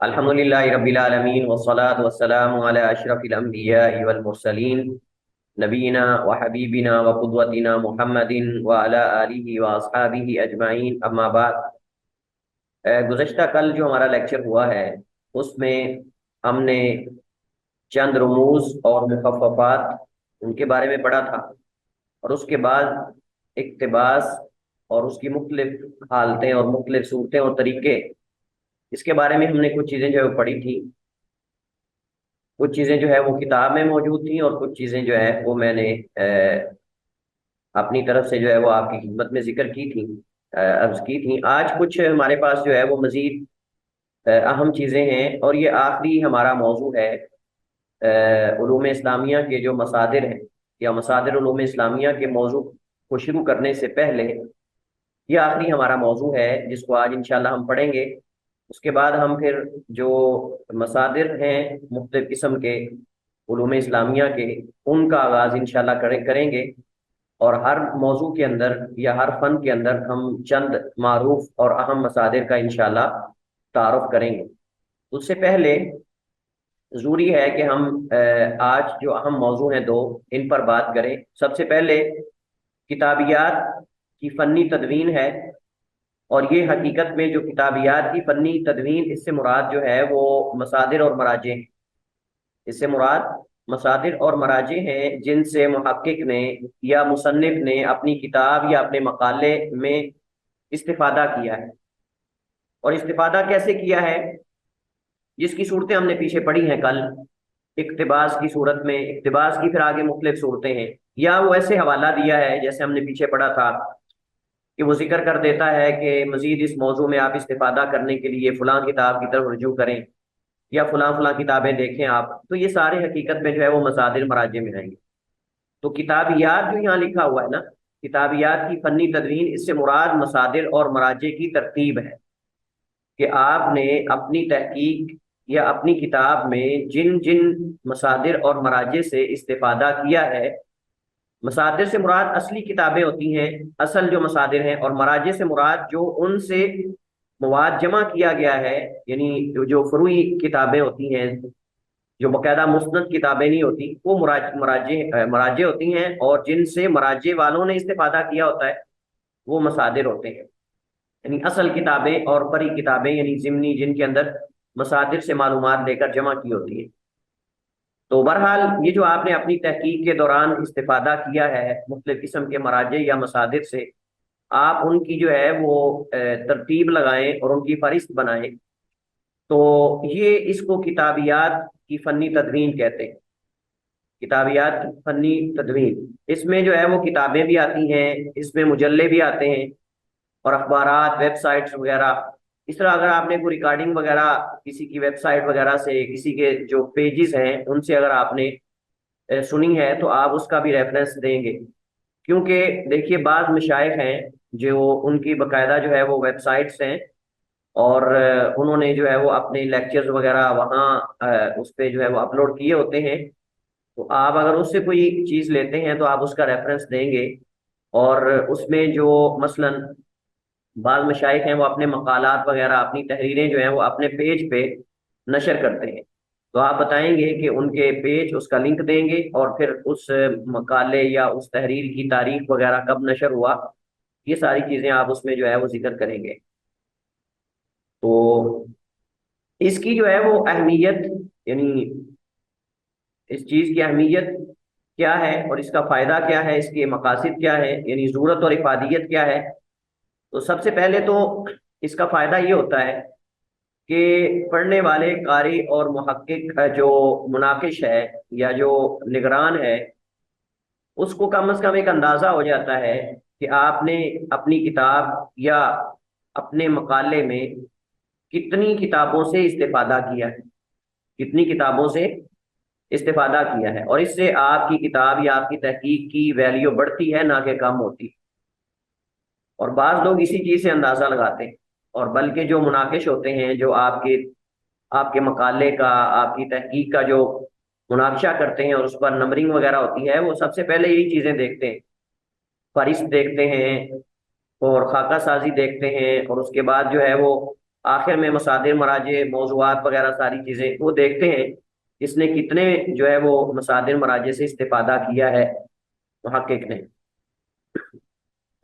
الحمدللہ رب العالمین والصلاة والسلام علی اشرف الانبیاء والمرسلین نبینا وحبیبنا وقدوتنا محمد وعلی آلہ واصحابہ اجمعین اما بعد۔ گزشتہ کل جو ہمارا لیکچر ہوا ہے اس میں ہم نے چند رموز اور مخففات ان کے بارے میں پڑھا تھا، اور اس کے بعد اقتباس اور اس کی مختلف حالتیں اور مختلف صورتیں اور طریقے، اس کے بارے میں ہم نے کچھ چیزیں جو ہے وہ پڑھی تھی۔ کچھ چیزیں جو ہے وہ کتاب میں موجود تھیں اور کچھ چیزیں جو ہے وہ میں نے اپنی طرف سے جو ہے وہ آپ کی خدمت میں ذکر کی تھی، عرض کی تھی۔ آج کچھ ہمارے پاس جو ہے وہ مزید اہم چیزیں ہیں، اور یہ آخری ہمارا موضوع ہے علوم اسلامیہ کے جو مصادر ہیں یا مصادر علوم اسلامیہ کے موضوع کو شروع کرنے سے پہلے یہ آخری ہمارا موضوع ہے جس کو آج انشاءاللہ ہم پڑھیں گے۔ اس کے بعد ہم پھر جو مصادر ہیں مختلف قسم کے علوم اسلامیہ کے، ان کا آغاز انشاءاللہ کریں گے، اور ہر موضوع کے اندر یا ہر فن کے اندر ہم چند معروف اور اہم مصادر کا انشاءاللہ تعارف کریں گے۔ اس سے پہلے ضروری ہے کہ ہم آج جو اہم موضوع ہیں دو، ان پر بات کریں۔ سب سے پہلے کتابیات کی فنی تدوین ہے، اور یہ حقیقت میں جو کتابیات کی فنی تدوین، اس سے مراد جو ہے وہ مصادر اور مراجع ہیں۔ اس سے مراد مصادر اور مراجع ہیں جن سے محقق نے یا مصنف نے اپنی کتاب یا اپنے مقالے میں استفادہ کیا ہے۔ اور استفادہ کیسے کیا ہے، جس کی صورتیں ہم نے پیچھے پڑھی ہیں کل، اقتباس کی صورت میں، اقتباس کی پھر آگے مختلف صورتیں ہیں، یا وہ ایسے حوالہ دیا ہے جیسے ہم نے پیچھے پڑھا تھا کہ وہ ذکر کر دیتا ہے کہ مزید اس موضوع میں آپ استفادہ کرنے کے لیے فلاں کتاب کی طرف رجوع کریں یا فلاں فلاں کتابیں دیکھیں آپ، تو یہ سارے حقیقت میں جو ہے وہ مصادر مراجع میں آئیں گے۔ تو کتابیات جو یہاں لکھا ہوا ہے نا، کتابیات کی فنی تدوین، اس سے مراد مصادر اور مراجع کی ترتیب ہے کہ آپ نے اپنی تحقیق یا اپنی کتاب میں جن جن مصادر اور مراجع سے استفادہ کیا ہے۔ مصادر سے مراد اصلی کتابیں ہوتی ہیں، اصل جو مصادر ہیں، اور مراجع سے مراد جو ان سے مواد جمع کیا گیا ہے، یعنی جو فروعی کتابیں ہوتی ہیں، جو باقاعدہ مسند کتابیں نہیں ہوتی، وہ مراجع ہوتی ہیں، اور جن سے مراجع والوں نے استفادہ کیا ہوتا ہے وہ مصادر ہوتے ہیں، یعنی اصل کتابیں اور فری کتابیں، یعنی ضمنی، جن کے اندر مصادر سے معلومات لے کر جمع کی ہوتی ہے۔ تو بہرحال یہ جو آپ نے اپنی تحقیق کے دوران استفادہ کیا ہے مختلف قسم کے مراجع یا مصادر سے، آپ ان کی جو ہے وہ ترتیب لگائیں اور ان کی فہرست بنائیں، تو یہ اس کو کتابیات کی فنی تدوین کہتے ہیں۔ کتابیات کی فنی تدوین، اس میں جو ہے وہ کتابیں بھی آتی ہیں، اس میں مجلے بھی آتے ہیں، اور اخبارات، ویب سائٹس وغیرہ۔ اس طرح اگر آپ نے کوئی ریکارڈنگ وغیرہ کسی کی ویب سائٹ وغیرہ سے، کسی کے جو پیجز ہیں ان سے اگر آپ نے سنی ہے تو آپ اس کا بھی ریفرنس دیں گے، کیونکہ دیکھیے بعض مشائخ ہیں جو ان کی باقاعدہ جو ہے وہ ویب سائٹس ہیں، اور انہوں نے جو ہے وہ اپنے لیکچرز وغیرہ وہاں اس پہ جو ہے وہ اپلوڈ کیے ہوتے ہیں۔ تو آپ اگر اس سے کوئی چیز لیتے ہیں تو آپ اس کا ریفرنس دیں گے، اور اس میں جو مثلاً بعض مشائخ ہیں وہ اپنے مقالات وغیرہ، اپنی تحریریں جو ہیں وہ اپنے پیج پہ نشر کرتے ہیں، تو آپ بتائیں گے کہ ان کے پیج، اس کا لنک دیں گے، اور پھر اس مقالے یا اس تحریر کی تاریخ وغیرہ کب نشر ہوا، یہ ساری چیزیں آپ اس میں جو ہے وہ ذکر کریں گے۔ تو اس کی جو ہے وہ اہمیت، یعنی اس چیز کی اہمیت کیا ہے اور اس کا فائدہ کیا ہے، اس کے مقاصد کیا ہے، یعنی ضرورت اور افادیت کیا ہے۔ تو سب سے پہلے تو اس کا فائدہ یہ ہوتا ہے کہ پڑھنے والے قاری اور محقق کا جو مناقش ہے یا جو نگران ہے، اس کو کم از کم ایک اندازہ ہو جاتا ہے کہ آپ نے اپنی کتاب یا اپنے مقالے میں کتنی کتابوں سے استفادہ کیا ہے، کتنی کتابوں سے استفادہ کیا ہے، اور اس سے آپ کی کتاب یا آپ کی تحقیق کی ویلیو بڑھتی ہے، نہ کہ کم ہوتی۔ اور بعض لوگ اسی چیز سے اندازہ لگاتے ہیں، اور بلکہ جو مناقش ہوتے ہیں، جو آپ کے مقالے کا، آپ کی تحقیق کا جو مناقشہ کرتے ہیں اور اس پر نمبرنگ وغیرہ ہوتی ہے، وہ سب سے پہلے یہی چیزیں دیکھتے ہیں، فہرست دیکھتے ہیں اور خاکہ سازی دیکھتے ہیں، اور اس کے بعد جو ہے وہ آخر میں مصادر، مراجع، موضوعات وغیرہ ساری چیزیں وہ دیکھتے ہیں اس نے کتنے جو ہے وہ مصادر مراجع سے استفادہ کیا ہے محقق نے۔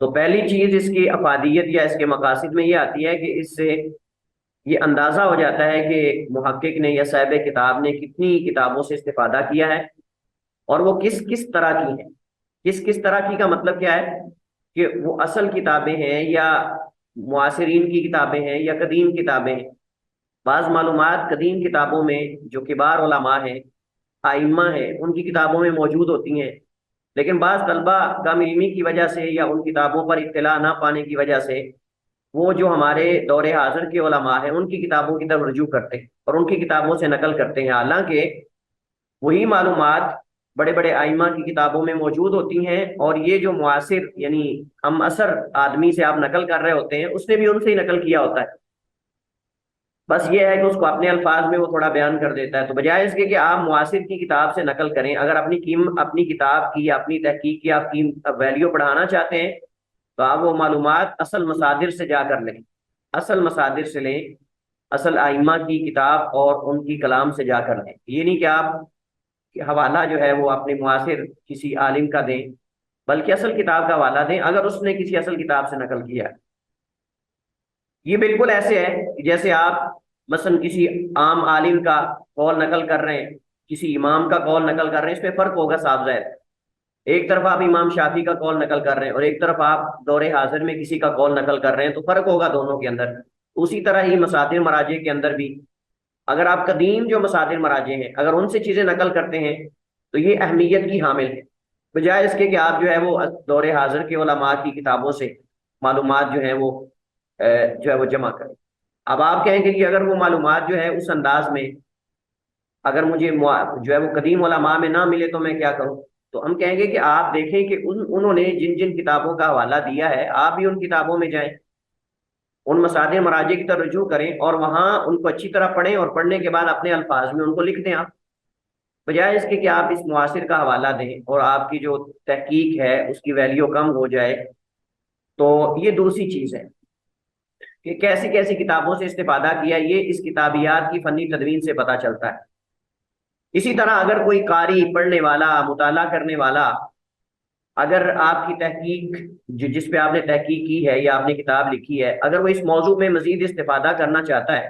تو پہلی چیز اس کی افادیت یا اس کے مقاصد میں یہ آتی ہے کہ اس سے یہ اندازہ ہو جاتا ہے کہ محقق نے یا صاحب کتاب نے کتنی کتابوں سے استفادہ کیا ہے، اور وہ کس کس طرح کی ہیں۔ کس کس طرح کی کا مطلب کیا ہے کہ وہ اصل کتابیں ہیں یا معاصرین کی کتابیں ہیں یا قدیم کتابیں ہیں۔ بعض معلومات قدیم کتابوں میں جو کبار علماء ہیں، آئمہ ہیں، ان کی کتابوں میں موجود ہوتی ہیں، لیکن بعض طلبہ کم علمی کی وجہ سے یا ان کتابوں پر اطلاع نہ پانے کی وجہ سے وہ جو ہمارے دور حاضر کے علماء ہیں ان کی کتابوں کی طرف رجوع کرتے ہیں اور ان کی کتابوں سے نقل کرتے ہیں، حالانکہ وہی معلومات بڑے بڑے آئمہ کی کتابوں میں موجود ہوتی ہیں، اور یہ جو معاصر یعنی ہم عصر آدمی سے آپ نقل کر رہے ہوتے ہیں اس نے بھی ان سے ہی نقل کیا ہوتا ہے، بس یہ ہے کہ اس کو اپنے الفاظ میں وہ تھوڑا بیان کر دیتا ہے۔ تو بجائے اس کے کہ آپ معاصر کی کتاب سے نقل کریں، اگر اپنی کتاب کی یا اپنی تحقیق کی آپ کی ویلیو بڑھانا چاہتے ہیں تو آپ وہ معلومات اصل مصادر سے جا کر لیں، اصل مصادر سے لیں، اصل آئمہ کی کتاب اور ان کی کلام سے جا کر لیں۔ یہ نہیں کہ آپ حوالہ جو ہے وہ اپنے معاصر کسی عالم کا دیں، بلکہ اصل کتاب کا حوالہ دیں اگر اس نے کسی اصل کتاب سے نقل کیا ہے۔ یہ بالکل ایسے ہے کہ جیسے آپ مثلا کسی عام عالم کا قول نقل کر رہے ہیں، کسی امام کا قول نقل کر رہے ہیں، اس میں فرق ہوگا صاحب زائد۔ ایک طرف آپ امام شافعی کا قول نقل کر رہے ہیں اور ایک طرف آپ دور حاضر میں کسی کا قول نقل کر رہے ہیں، تو فرق ہوگا دونوں کے اندر۔ اسی طرح ہی مصادر مراجع کے اندر بھی اگر آپ قدیم جو مصادر مراجع ہیں اگر ان سے چیزیں نقل کرتے ہیں تو یہ اہمیت کی حامل ہے، بجائے اس کے کہ آپ جو ہے وہ دور حاضر کے علماء کی کتابوں سے معلومات جو ہے وہ جمع کریں۔ اب آپ کہیں گے کہ اگر وہ معلومات جو ہے اس انداز میں اگر مجھے جو ہے وہ قدیم علماء میں نہ ملے تو میں کیا کروں؟ تو ہم کہیں گے کہ آپ دیکھیں کہ انہوں نے جن جن کتابوں کا حوالہ دیا ہے آپ بھی ان کتابوں میں جائیں، ان مصادر مراجع کی طرف رجوع کریں اور وہاں ان کو اچھی طرح پڑھیں، اور پڑھنے کے بعد اپنے الفاظ میں ان کو لکھ دیں آپ، بجائے اس کے کہ آپ اس معاصر کا حوالہ دیں اور آپ کی جو تحقیق ہے اس کی ویلیو کم ہو جائے۔ تو یہ دوسری چیز ہے کہ کیسی کیسی کتابوں سے استفادہ کیا، یہ اس کتابیات کی فنی تدوین سے پتہ چلتا ہے۔ اسی طرح اگر کوئی قاری، پڑھنے والا، مطالعہ کرنے والا، اگر آپ کی تحقیق جس پہ آپ نے تحقیق کی ہے یا آپ نے کتاب لکھی ہے، اگر وہ اس موضوع میں مزید استفادہ کرنا چاہتا ہے،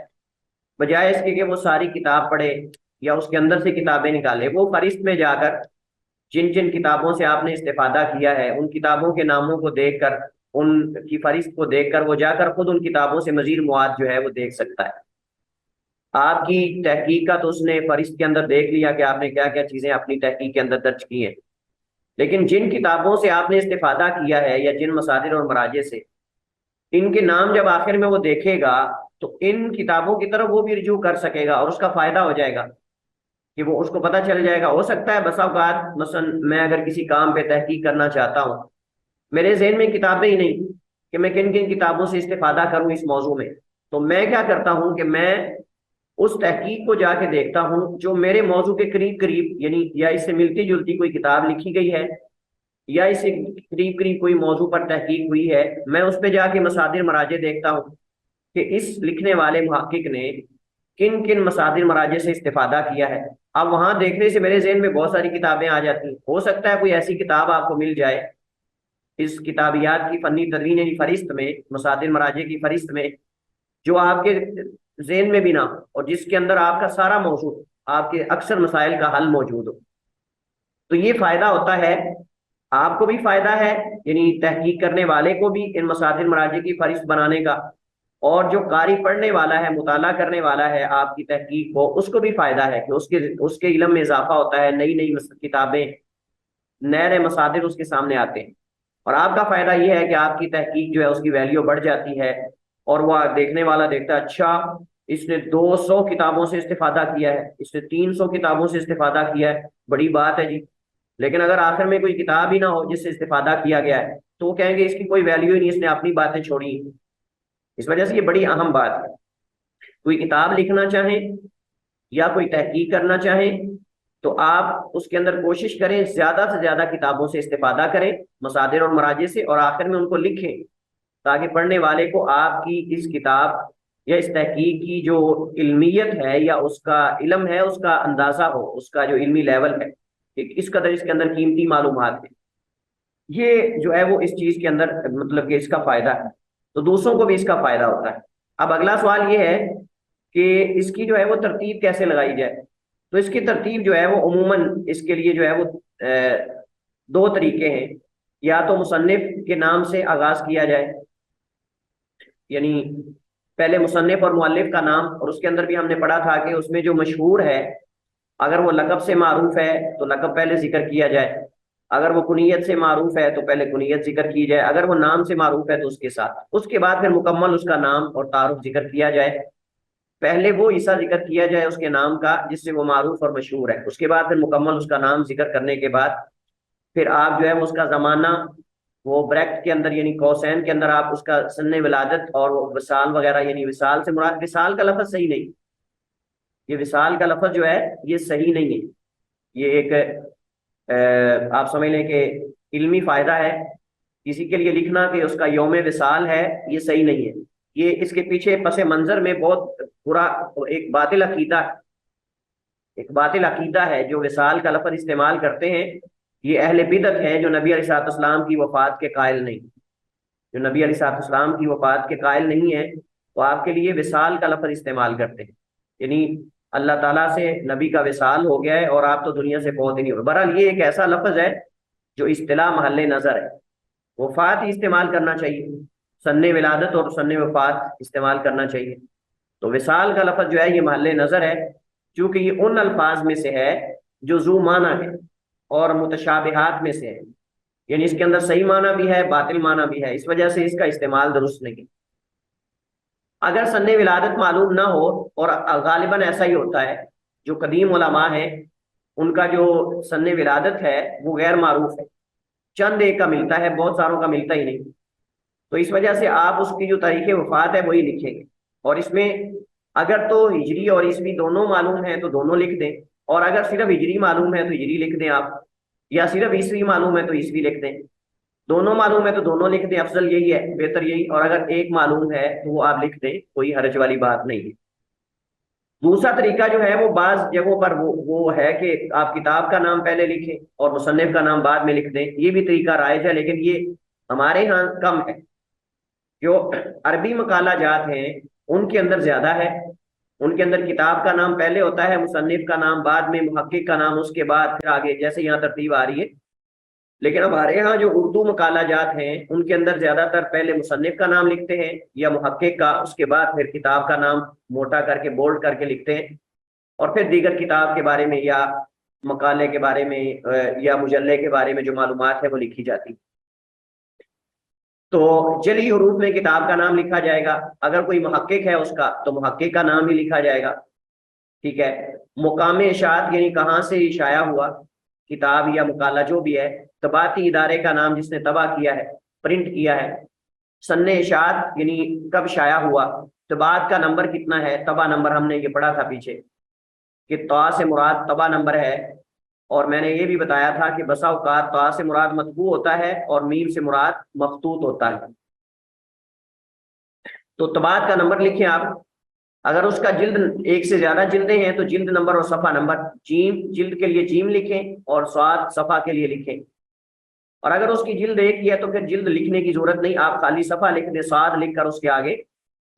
بجائے اس کے کہ وہ ساری کتاب پڑھے یا اس کے اندر سے کتابیں نکالے، وہ فہرست میں جا کر جن جن کتابوں سے آپ نے استفادہ کیا ہے ان کتابوں کے ناموں کو دیکھ کر، ان کی فہرست کو دیکھ کر وہ جا کر خود ان کتابوں سے مزید مواد جو ہے وہ دیکھ سکتا ہے۔ آپ کی تحقیق کا تو اس نے فہرست کے اندر دیکھ لیا کہ آپ نے کیا کیا چیزیں اپنی تحقیق کے اندر درج کی ہیں، لیکن جن کتابوں سے آپ نے استفادہ کیا ہے یا جن مصادر اور مراجع سے، ان کے نام جب آخر میں وہ دیکھے گا تو ان کتابوں کی طرف وہ بھی رجوع کر سکے گا اور اس کا فائدہ ہو جائے گا کہ وہ اس کو پتہ چل جائے گا۔ ہو سکتا ہے بسا اوقات مثلا میں اگر کسی کام پہ تحقیق کرنا چاہتا ہوں، میرے ذہن میں کتابیں ہی نہیں کہ میں کن کن کتابوں سے استفادہ کروں اس موضوع میں، تو میں کیا کرتا ہوں کہ میں اس تحقیق کو جا کے دیکھتا ہوں جو میرے موضوع کے قریب قریب، یعنی یا اس سے ملتی جلتی کوئی کتاب لکھی گئی ہے یا اس سے قریب قریب کوئی موضوع پر تحقیق ہوئی ہے، میں اس پہ جا کے مصادر مراجع دیکھتا ہوں کہ اس لکھنے والے محقق نے کن کن مصادر مراجع سے استفادہ کیا ہے۔ اب وہاں دیکھنے سے میرے ذہن میں بہت ساری کتابیں آ جاتی ہیں، ہو سکتا ہے کوئی ایسی کتاب آپ کو مل جائے اس کتابیات کی فنی تدوین یعنی فہرست میں، مصادر مراجع کی فہرست میں، جو آپ کے ذہن میں بھی نہ ہو اور جس کے اندر آپ کا سارا موضوع، آپ کے اکثر مسائل کا حل موجود ہو۔ تو یہ فائدہ ہوتا ہے، آپ کو بھی فائدہ ہے یعنی تحقیق کرنے والے کو بھی ان مصادر مراجع کی فہرست بنانے کا، اور جو قاری پڑھنے والا ہے، مطالعہ کرنے والا ہے آپ کی تحقیق کو، اس کو بھی فائدہ ہے کہ اس کے علم میں اضافہ ہوتا ہے، نئی نئی کتابیں، نئے نئے مصادر اس کے سامنے آتے ہیں، اور آپ کا فائدہ یہ ہے کہ آپ کی تحقیق جو ہے اس کی ویلیو بڑھ جاتی ہے، اور وہ دیکھنے والا دیکھتا ہے اچھا اس نے 200 کتابوں سے استفادہ کیا ہے، اس نے 300 کتابوں سے استفادہ کیا ہے، بڑی بات ہے جی۔ لیکن اگر آخر میں کوئی کتاب ہی نہ ہو جس سے استفادہ کیا گیا ہے تو وہ کہیں گے اس کی کوئی ویلیو ہی نہیں، اس نے اپنی باتیں چھوڑی۔ اس وجہ سے یہ بڑی اہم بات ہے، کوئی کتاب لکھنا چاہیں یا کوئی تحقیق کرنا چاہیں تو آپ اس کے اندر کوشش کریں زیادہ سے زیادہ کتابوں سے استفادہ کریں، مصادر اور مراجع سے، اور آخر میں ان کو لکھیں تاکہ پڑھنے والے کو آپ کی اس کتاب یا اس تحقیق کی جو علمیت ہے یا اس کا علم ہے اس کا اندازہ ہو، اس کا جو علمی لیول ہے کہ اس قدر اس کے اندر قیمتی معلومات ہیں، یہ جو ہے وہ اس چیز کے اندر مطلب کہ اس کا فائدہ ہے، تو دوسروں کو بھی اس کا فائدہ ہوتا ہے۔ اب اگلا سوال یہ ہے کہ اس کی جو ہے وہ ترتیب کیسے لگائی جائے؟ تو اس کی ترتیب جو ہے وہ عموماً اس کے لیے جو ہے وہ دو طریقے ہیں، یا تو مصنف کے نام سے آغاز کیا جائے، یعنی پہلے مصنف اور مؤلف کا نام، اور اس کے اندر بھی ہم نے پڑھا تھا کہ اس میں جو مشہور ہے اگر وہ لقب سے معروف ہے تو لقب پہلے ذکر کیا جائے، اگر وہ کنیت سے معروف ہے تو پہلے کنیت ذکر کی جائے، اگر وہ نام سے معروف ہے تو اس کے ساتھ، اس کے بعد پھر مکمل اس کا نام اور تعارف ذکر کیا جائے۔ پہلے وہ حصہ ذکر کیا جائے اس کے نام کا جس سے وہ معروف اور مشہور ہے، اس کے بعد پھر مکمل اس کا نام ذکر کرنے کے بعد پھر آپ جو ہے اس کا زمانہ وہ بریکٹ کے اندر یعنی قوسین کے اندر آپ اس کا سن ولادت اور وہ وصال وغیرہ، یعنی وصال سے مراد وصال کا لفظ صحیح نہیں، یہ وصال کا لفظ جو ہے یہ صحیح نہیں ہے، یہ ایک آپ سمجھ لیں کہ علمی فائدہ ہے، کسی کے لیے لکھنا کہ اس کا یوم وصال ہے یہ صحیح نہیں ہے، یہ اس کے پیچھے پس منظر میں بہت برا ایک باطل عقیدہ، ایک باطل عقیدہ ہے جو وصال کا لفظ استعمال کرتے ہیں، یہ اہل بدعت ہے جو نبی علیہ السلام کی وفات کے قائل نہیں، جو نبی علیہ السلام کی وفات کے قائل نہیں ہے وہ آپ کے لیے وصال کا لفظ استعمال کرتے ہیں، یعنی اللہ تعالیٰ سے نبی کا وصال ہو گیا ہے اور آپ تو دنیا سے فوت ہی نہیں ہوئے۔ بہرحال یہ ایک ایسا لفظ ہے جو اصطلاح محل نظر ہے، وفات ہی استعمال کرنا چاہیے، سن ولادت اور سن وفات استعمال کرنا چاہیے۔ تو وصال کا لفظ جو ہے یہ محل نظر ہے، چونکہ یہ ان الفاظ میں سے ہے جو ذو معنی ہے اور متشابہات میں سے ہے، یعنی اس کے اندر صحیح معنی بھی ہے باطل معنی بھی ہے، اس وجہ سے اس کا استعمال درست نہیں۔ اگر سن ولادت معلوم نہ ہو، اور غالباً ایسا ہی ہوتا ہے، جو قدیم علماء ہیں ان کا جو سن ولادت ہے وہ غیر معروف ہے، چند ایک کا ملتا ہے، بہت ساروں کا ملتا ہی نہیں، تو اس وجہ سے آپ اس کی جو تاریخ وفات ہے وہی لکھیں گے، اور اس میں اگر تو ہجری اور عیسوی دونوں معلوم ہیں تو دونوں لکھ دیں، اور اگر صرف ہجری معلوم ہے تو ہجری لکھ دیں آپ، یا صرف عیسوی معلوم ہے تو عیسوی لکھ دیں، دونوں معلوم ہے تو دونوں لکھ دیں، افضل یہی ہے، بہتر یہی، اور اگر ایک معلوم ہے تو وہ آپ لکھ دیں، کوئی حرج والی بات نہیں ہے۔ دوسرا طریقہ جو ہے وہ بعض جگہوں پر وہ ہے کہ آپ کتاب کا نام پہلے لکھیں اور مصنف کا نام بعد میں لکھ دیں، یہ بھی طریقہ رائج ہے، لیکن یہ ہمارے ہاں کم ہے، جو عربی مقالہ جات ہیں ان کے اندر زیادہ ہے، ان کے اندر کتاب کا نام پہلے ہوتا ہے، مصنف کا نام بعد میں، محقق کا نام اس کے بعد، پھر آگے جیسے یہاں ترتیب آ رہی ہے۔ لیکن ہمارے ہاں جو اردو مقالہ جات ہیں ان کے اندر زیادہ تر پہلے مصنف کا نام لکھتے ہیں یا محقق کا، اس کے بعد پھر کتاب کا نام موٹا کر کے بولڈ کر کے لکھتے ہیں، اور پھر دیگر کتاب کے بارے میں یا مقالے کے بارے میں یا مجلے کے بارے میں جو معلومات ہے وہ لکھی جاتی۔ تو جلی حروف میں کتاب کا نام لکھا جائے گا، اگر کوئی محقق ہے اس کا تو محقق کا نام ہی لکھا جائے گا، ٹھیک ہے۔ مقام اشاعت یعنی کہاں سے شائع ہوا کتاب یا مقالہ جو بھی ہے، طباعتی ادارے کا نام جس نے طبع کیا ہے، پرنٹ کیا ہے، سن اشاعت یعنی کب شائع ہوا، طباعت کا نمبر کتنا ہے، طبع نمبر ہم نے یہ پڑھا تھا پیچھے کہ طا سے مراد طبع نمبر ہے، اور میں نے یہ بھی بتایا تھا کہ بسا اوقات طا سے مراد مطبوع ہوتا ہے اور میم سے مراد مخطوط ہوتا ہے، تو طباعت کا نمبر لکھیں آپ، اگر اس کا جلد ایک سے زیادہ جلدیں ہیں تو جلد نمبر اور صفحہ نمبر، جیم جلد کے لیے جیم لکھیں اور صاد صفحہ کے لیے لکھیں، اور اگر اس کی جلد ایک ہی ہے تو پھر جلد لکھنے کی ضرورت نہیں، آپ خالی صفحہ لکھ دیں، صاد لکھ کر اس کے آگے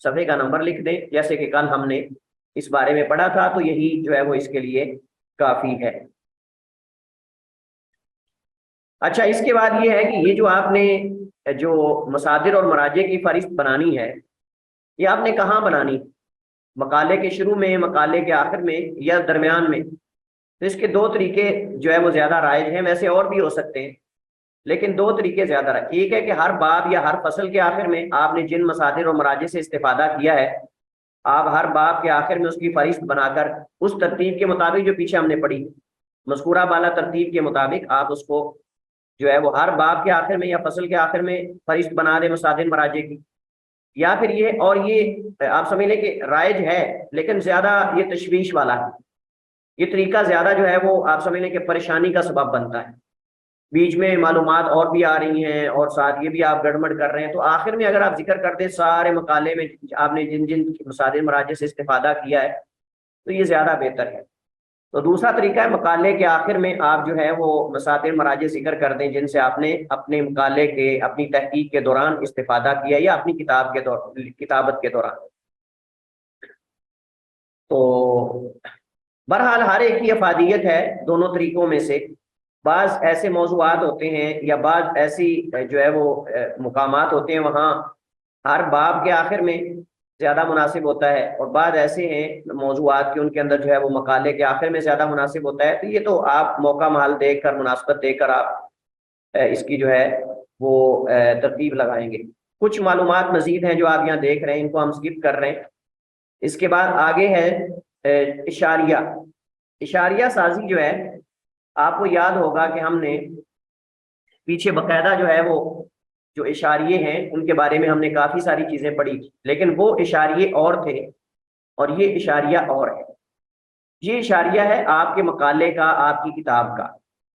صفحے کا نمبر لکھ دیں، جیسے کہ کل ہم نے اس بارے میں پڑھا تھا، تو یہی جو ہے وہ اس کے لیے کافی ہے۔ اچھا، اس کے بعد یہ ہے کہ یہ جو آپ نے جو مصادر اور مراجع کی فہرست بنانی ہے، یہ آپ نے کہاں بنانی، مقالے کے شروع میں، مقالے کے آخر میں، یا درمیان میں؟ تو اس کے دو طریقے جو ہے وہ زیادہ رائج ہیں، ویسے اور بھی ہو سکتے ہیں لیکن دو طریقے زیادہ رائج۔ ایک ہے کہ ہر باب یا ہر فصل کے آخر میں آپ نے جن مصادر اور مراجع سے استفادہ کیا ہے، آپ ہر باب کے آخر میں اس کی فہرست بنا کر اس ترتیب کے مطابق جو پیچھے ہم نے پڑھی مذکورہ بالا ترتیب کے مطابق آپ اس کو جو ہے وہ ہر باب کے آخر میں یا فصل کے آخر میں فہرست بنا دیں مصادر مراجع کی، یا پھر یہ، اور یہ آپ سمجھ لیں کہ رائج ہے لیکن زیادہ یہ تشویش والا ہے، یہ طریقہ زیادہ جو ہے وہ آپ سمجھ لیں کہ پریشانی کا سبب بنتا ہے، بیچ میں معلومات اور بھی آ رہی ہیں اور ساتھ یہ بھی آپ گڑبڑ کر رہے ہیں، تو آخر میں اگر آپ ذکر کر دیں سارے مقالے میں آپ نے جن جن مصادر مراجع سے استفادہ کیا ہے تو یہ زیادہ بہتر ہے۔ تو دوسرا طریقہ ہے مقالے کے آخر میں آپ جو ہے وہ مصادر مراجع ذکر کر دیں جن سے آپ نے اپنے مقالے کے اپنی تحقیق کے دوران استفادہ کیا یا اپنی کتاب کے کتابت کے دوران۔ تو بہرحال ہر ایک کی افادیت ہے دونوں طریقوں میں سے۔ بعض ایسے موضوعات ہوتے ہیں یا بعض ایسی جو ہے وہ مقامات ہوتے ہیں وہاں ہر باب کے آخر میں زیادہ مناسب ہوتا ہے، اور بعض ایسے ہیں موضوعات کے ان کے اندر جو ہے وہ مقالے کے آخر میں زیادہ مناسب ہوتا ہے۔ تو یہ تو آپ موقع محل دیکھ کر مناسبت دیکھ کر آپ اس کی جو ہے وہ ترتیب لگائیں گے۔ کچھ معلومات مزید ہیں جو آپ یہاں دیکھ رہے ہیں، ان کو ہم سکپ کر رہے ہیں۔ اس کے بعد آگے ہے اشاریہ۔ اشاریہ سازی جو ہے آپ کو یاد ہوگا کہ ہم نے پیچھے باقاعدہ جو ہے وہ جو اشاریے ہیں ان کے بارے میں ہم نے کافی ساری چیزیں پڑھی، لیکن وہ اشاریے اور تھے اور یہ اشاریہ اور ہے۔ یہ اشاریہ ہے آپ کے مقالے کا، آپ کی کتاب کا،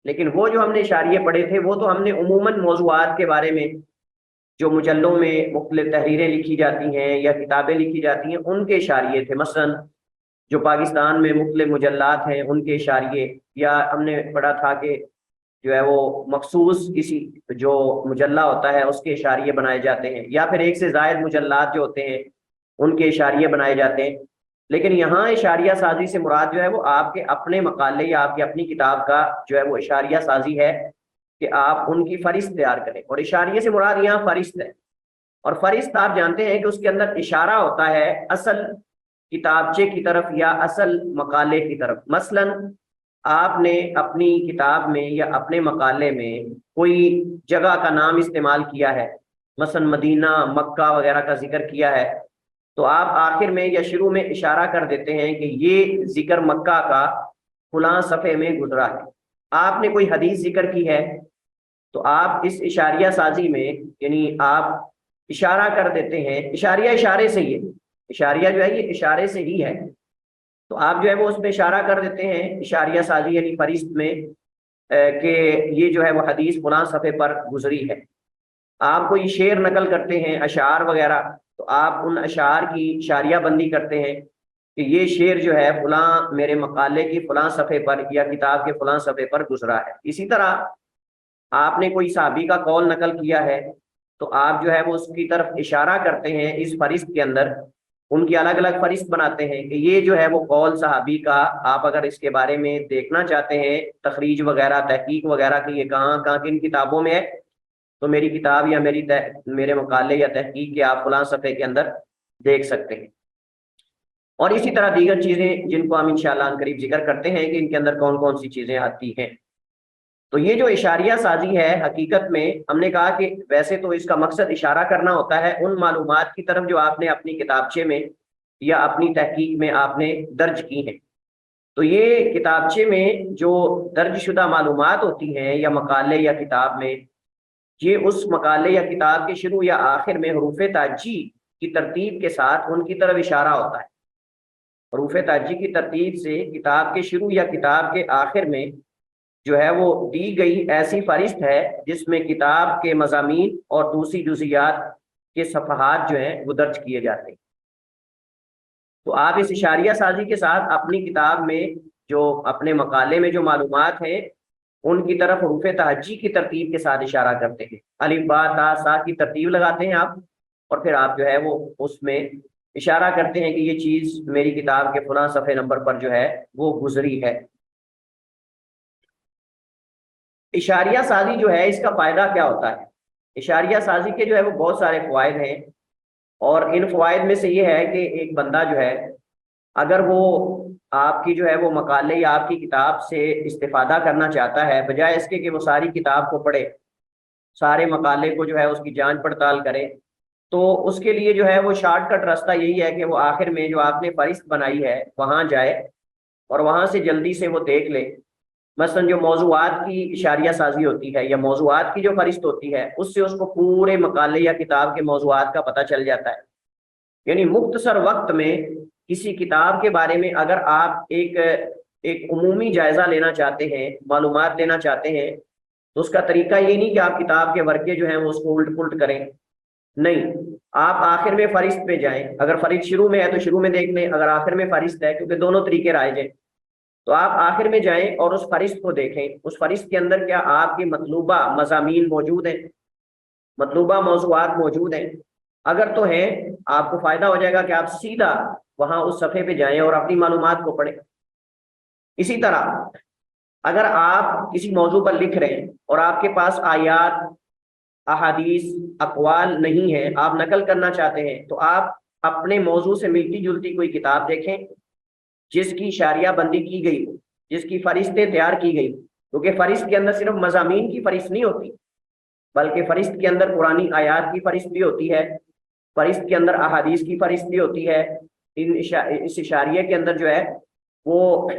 لیکن وہ جو ہم نے اشاریے پڑھے تھے وہ تو ہم نے عموماً موضوعات کے بارے میں جو مجلوں میں مختلف تحریریں لکھی جاتی ہیں یا کتابیں لکھی جاتی ہیں ان کے اشاریے تھے۔ مثلاً جو پاکستان میں مختلف مجلات ہیں ان کے اشاریے، یا ہم نے پڑھا تھا کہ جو ہے وہ مخصوص کسی جو مجلہ ہوتا ہے اس کے اشاریے بنائے جاتے ہیں، یا پھر ایک سے زائد مجلات جو ہوتے ہیں ان کے اشاریے بنائے جاتے ہیں۔ لیکن یہاں اشاریہ سازی سے مراد جو ہے وہ آپ کے اپنے مقالے یا آپ کی اپنی کتاب کا جو ہے وہ اشاریہ سازی ہے کہ آپ ان کی فہرست تیار کریں، اور اشاریے سے مراد یہاں فہرست ہے۔ اور فہرست آپ جانتے ہیں کہ اس کے اندر اشارہ ہوتا ہے اصل کتابچے کی طرف یا اصل مقالے کی طرف۔ مثلا آپ نے اپنی کتاب میں یا اپنے مقالے میں کوئی جگہ کا نام استعمال کیا ہے، مثلا مدینہ، مکہ وغیرہ کا ذکر کیا ہے، تو آپ آخر میں یا شروع میں اشارہ کر دیتے ہیں کہ یہ ذکر مکہ کا فلاں صفحے میں گزرا ہے۔ آپ نے کوئی حدیث ذکر کی ہے تو آپ اس اشاریہ سازی میں یعنی آپ اشارہ کر دیتے ہیں، اشاریہ اشارے سے ہی ہے، اشاریہ جو ہے یہ اشارے سے ہی ہے، تو آپ جو ہے وہ اس میں اشارہ کر دیتے ہیں اشاریہ سازی یعنی فہرست میں کہ یہ جو ہے وہ حدیث فلاں صفحے پر گزری ہے۔ آپ کوئی شعر نقل کرتے ہیں، اشعار وغیرہ، تو آپ ان اشعار کی اشاریہ بندی کرتے ہیں کہ یہ شعر جو ہے فلاں میرے مقالے کی فلاں صفحے پر یا کتاب کے فلاں صفحے پر گزرا ہے۔ اسی طرح آپ نے کوئی صحابی کا قول نقل کیا ہے تو آپ جو ہے وہ اس کی طرف اشارہ کرتے ہیں اس فہرست کے اندر، ان کی الگ الگ فہرست بناتے ہیں کہ یہ جو ہے وہ قول صحابی کا، آپ اگر اس کے بارے میں دیکھنا چاہتے ہیں تخریج وغیرہ تحقیق وغیرہ کہ یہ کہاں کہاں کن کتابوں میں ہے تو میری کتاب یا میرے مقالے یا تحقیق کے آپ فلاں صفحے کے اندر دیکھ سکتے ہیں۔ اور اسی طرح دیگر چیزیں جن کو ہم انشاءاللہ عنقریب قریب ذکر کرتے ہیں کہ ان کے اندر کون کون سی چیزیں آتی ہیں۔ تو یہ جو اشاریہ سازی ہے حقیقت میں ہم نے کہا کہ ویسے تو اس کا مقصد اشارہ کرنا ہوتا ہے ان معلومات کی طرف جو آپ نے اپنی کتابچے میں یا اپنی تحقیق میں آپ نے درج کی ہیں۔ تو یہ کتابچے میں جو درج شدہ معلومات ہوتی ہیں یا مقالے یا کتاب میں، یہ اس مقالے یا کتاب کے شروع یا آخر میں حروف تہجی کی ترتیب کے ساتھ ان کی طرف اشارہ ہوتا ہے۔ حروف تہجی کی ترتیب سے کتاب کے شروع یا کتاب کے آخر میں جو ہے وہ دی گئی ایسی فہرست ہے جس میں کتاب کے مضامین اور دوسری جزیات کے صفحات جو ہیں وہ درج کیے جاتے ہیں۔ تو آپ اس اشاریہ سازی کے ساتھ اپنی کتاب میں جو اپنے مقالے میں جو معلومات ہیں ان کی طرف حروف تہجی کی ترتیب کے ساتھ اشارہ کرتے ہیں، الف با تا سا کی ترتیب لگاتے ہیں آپ، اور پھر آپ جو ہے وہ اس میں اشارہ کرتے ہیں کہ یہ چیز میری کتاب کے فلاں صفحے نمبر پر جو ہے وہ گزری ہے۔ اشاریہ سازی جو ہے اس کا فائدہ کیا ہوتا ہے؟ اشاریہ سازی کے جو ہے وہ بہت سارے فوائد ہیں، اور ان فوائد میں سے یہ ہے کہ ایک بندہ جو ہے اگر وہ آپ کی جو ہے وہ مقالے یا آپ کی کتاب سے استفادہ کرنا چاہتا ہے، بجائے اس کے کہ وہ ساری کتاب کو پڑھے، سارے مقالے کو جو ہے اس کی جانچ پڑتال کرے، تو اس کے لیے جو ہے وہ شارٹ کٹ راستہ یہی ہے کہ وہ آخر میں جو آپ نے فہرست بنائی ہے وہاں جائے اور وہاں سے جلدی سے وہ دیکھ لے۔ مثلا جو موضوعات کی اشاریہ سازی ہوتی ہے یا موضوعات کی جو فہرست ہوتی ہے اس سے اس کو پورے مقالے یا کتاب کے موضوعات کا پتہ چل جاتا ہے۔ یعنی مختصر وقت میں کسی کتاب کے بارے میں اگر آپ ایک عمومی جائزہ لینا چاہتے ہیں، معلومات لینا چاہتے ہیں، تو اس کا طریقہ یہ نہیں کہ آپ کتاب کے ورقے جو ہیں وہ اس کو الٹ پلٹ کریں، نہیں، آپ آخر میں فہرست پہ جائیں، اگر فہرست شروع میں ہے تو شروع میں دیکھ لیں، اگر آخر میں فہرست ہے، کیونکہ دونوں طریقے رائج ہیں، تو آپ آخر میں جائیں اور اس فہرست کو دیکھیں، اس فہرست کے اندر کیا آپ کے مطلوبہ مضامین موجود ہیں، مطلوبہ موضوعات موجود ہیں، اگر تو ہیں آپ کو فائدہ ہو جائے گا کہ آپ سیدھا وہاں اس صفحے پہ جائیں اور اپنی معلومات کو پڑھیں۔ اسی طرح اگر آپ کسی موضوع پر لکھ رہے ہیں اور آپ کے پاس آیات، احادیث، اقوال نہیں ہے، آپ نقل کرنا چاہتے ہیں، تو آپ اپنے موضوع سے ملتی جلتی کوئی کتاب دیکھیں جس کی اشاریہ بندی کی گئی ہو، جس کی فہرستیں تیار کی گئی، کیونکہ فہرست کے اندر صرف مضامین کی فہرست نہیں ہوتی، بلکہ فہرست کے اندر قرآنی آیات کی فہرست بھی ہوتی ہے، فہرست کے اندر احادیث کی فہرست بھی ہوتی ہے، اس اشاریہ کے اندر جو ہے وہ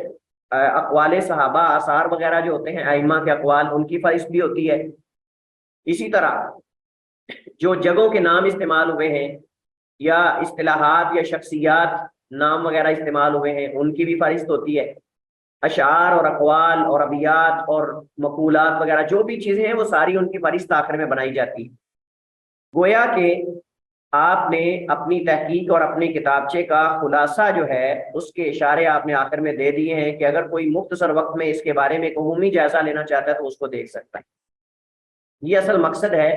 اقوال صحابہ، آثار وغیرہ جو ہوتے ہیں ائمہ کے اقوال، ان کی فہرست بھی ہوتی ہے۔ اسی طرح جو جگہوں کے نام استعمال ہوئے ہیں یا اصطلاحات یا شخصیات نام وغیرہ استعمال ہوئے ہیں، ان کی بھی فہرست ہوتی ہے۔ اشعار اور اقوال اور ابیات اور مقولات وغیرہ جو بھی چیزیں ہیں وہ ساری ان کی فہرست آخر میں بنائی جاتی ہے۔ گویا کہ آپ نے اپنی تحقیق اور اپنی کتابچے کا خلاصہ جو ہے اس کے اشارے آپ نے آخر میں دے دیے ہیں کہ اگر کوئی مختصر وقت میں اس کے بارے میں ایک عمومی جائزہ لینا چاہتا ہے تو اس کو دیکھ سکتا ہے۔ یہ اصل مقصد ہے